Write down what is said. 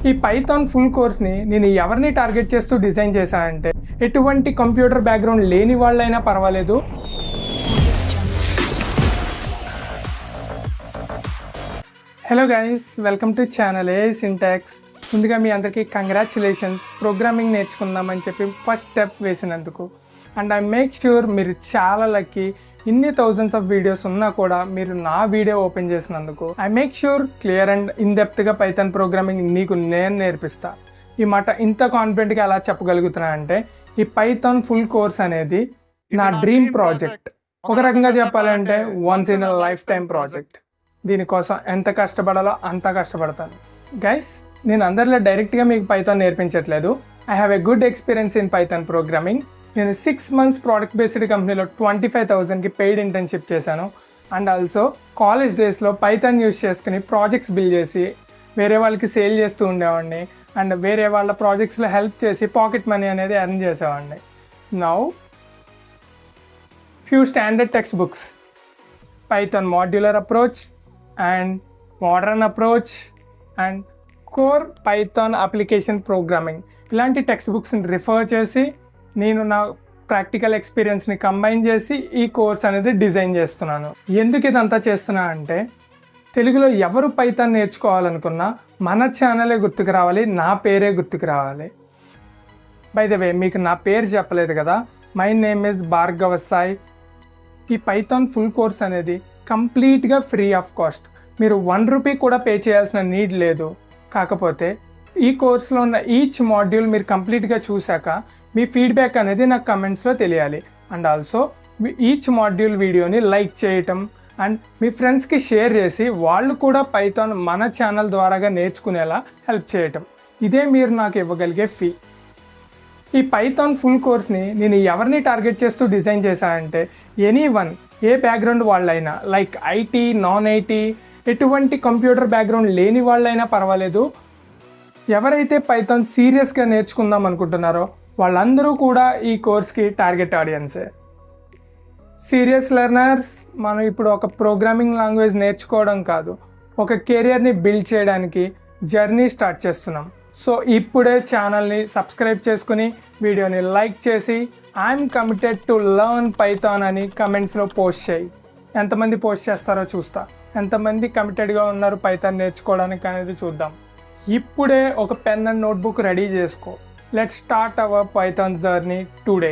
ఈ Python full కోర్స్ని నేను ఎవరిని టార్గెట్ చేస్తూ డిజైన్ చేశానంటే ఎటువంటి కంప్యూటర్ బ్యాక్గ్రౌండ్ లేని వాళ్ళైనా పర్వాలేదు. Hello guys, welcome to channel AI Syntax. ముందుగా మీ అందరికీ కంగ్రాచులేషన్స్, ప్రోగ్రామింగ్ నేర్చుకుందామని చెప్పి ఫస్ట్ స్టెప్ వేసినందుకు. అండ్ ఐ మేక్ ష్యూర్ మీరు చాలా లక్కీ, ఇన్ని థౌజండ్స్ ఆఫ్ వీడియోస్ ఉన్నా కూడా మీరు నా వీడియో ఓపెన్ చేసినందుకు. I make sure clear and ఇన్డెప్త్గా పైథాన్ ప్రోగ్రామింగ్ నీకు నేను నేర్పిస్తా. ఈ మాట ఇంత కాన్ఫిడెంట్గా ఎలా చెప్పగలుగుతున్నా అంటే ఈ పైథాన్ ఫుల్ కోర్స్ అనేది నా డ్రీమ్ ప్రాజెక్ట్. ఒక రకంగా చెప్పాలంటే once in a life time project. దీనికోసం ఎంత కష్టపడాలో అంత కష్టపడతాను. గైస్, నేను అందరిలో డైరెక్ట్గా మీకు పైథాన్ నేర్పించట్లేదు. I have a good experience in Python programming. నేను 6 months ప్రోడక్ట్ బేస్డ్ కంపెనీలో 25,000కి పెయిడ్ ఇంటర్న్షిప్ చేశాను. అండ్ ఆల్సో కాలేజ్ డేస్లో పైథాన్ యూస్ చేసుకుని ప్రాజెక్ట్స్ బిల్డ్ చేసి వేరే వాళ్ళకి సేల్ చేస్తూ ఉండేవాడిని. అండ్ వేరే వాళ్ళ ప్రాజెక్ట్స్లో హెల్ప్ చేసి పాకెట్ మనీ అనేది ఎర్న్ చేసేవాడిని. Now few standard text books, Python modular approach and modern approach and core Python application programming, ఇలాంటి టెక్స్ట్ బుక్స్ని రిఫర్ చేసి నేను నా ప్రాక్టికల్ ఎక్స్పీరియన్స్ని కంబైన్ చేసి ఈ కోర్స్ అనేది డిజైన్ చేస్తున్నాను. ఎందుకు ఇదంతా చేస్తున్నా అంటే తెలుగులో ఎవరు పైథాన్ నేర్చుకోవాలనుకున్నా మన ఛానలే గుర్తుకు రావాలి, నా పేరే గుర్తుకు రావాలి. బై ద వే, మీకు నా పేరు చెప్పలేదు కదా, my name is Bhargava Sai. ఈ పైథాన్ ఫుల్ కోర్స్ అనేది కంప్లీట్గా ఫ్రీ ఆఫ్ కాస్ట్. మీరు 1 రూపీ కూడా పే చేయాల్సిన నీడ్ లేదు. కాకపోతే ఈ కోర్స్లో ఉన్న ఈచ్ మాడ్యూల్ మీరు కంప్లీట్గా చూశాక మీ ఫీడ్బ్యాక్ అనేది నాకు కమెంట్స్లో తెలియాలి. అండ్ ఆల్సో ఈచ్ మాడ్యూల్ వీడియోని లైక్ చేయటం అండ్ మీ ఫ్రెండ్స్కి షేర్ చేసి వాళ్ళు కూడా పైథాన్ మన ఛానల్ ద్వారాగా నేర్చుకునేలా హెల్ప్ చేయటం. ఇదే మీరు నాకు ఇవ్వగలిగే ఫీ. ఈ పైథాన్ ఫుల్ కోర్స్ని నేను ఎవరిని టార్గెట్ చేస్తూ డిజైన్ చేశానంటే ఎనీవన్, ఏ బ్యాక్గ్రౌండ్ వాళ్ళైనా, లైక్ ఐటీ, నాన్ ఐటీ, ఎటువంటి కంప్యూటర్ బ్యాక్గ్రౌండ్ లేని వాళ్ళైనా పర్వాలేదు. ఎవరైతే పైథాన్ సీరియస్గా నేర్చుకుందాం అనుకుంటున్నారో వాళ్ళందరూ కూడా ఈ కోర్స్కి టార్గెట్ ఆడియన్సే. సీరియస్ లెర్నర్స్, మనం ఇప్పుడు ఒక ప్రోగ్రామింగ్ లాంగ్వేజ్ నేర్చుకోవడం కాదు, ఒక కెరియర్ని బిల్డ్ చేయడానికి జర్నీ స్టార్ట్ చేస్తున్నాం. సో ఇప్పుడే ఛానల్ని సబ్స్క్రైబ్ చేసుకుని వీడియోని లైక్ చేసి I'm committed to learn Python అని కమెంట్స్లో పోస్ట్ చేయి. ఎంతమంది పోస్ట్ చేస్తారో చూస్తా, ఎంతమంది కమిటెడ్గా ఉన్నారు పైథాన్ నేర్చుకోవడానికి అనేది చూద్దాం. ఇప్పుడే ఒక పెన్ అండ్ నోట్బుక్ రెడీ చేసుకో. Let's start our Python journey today.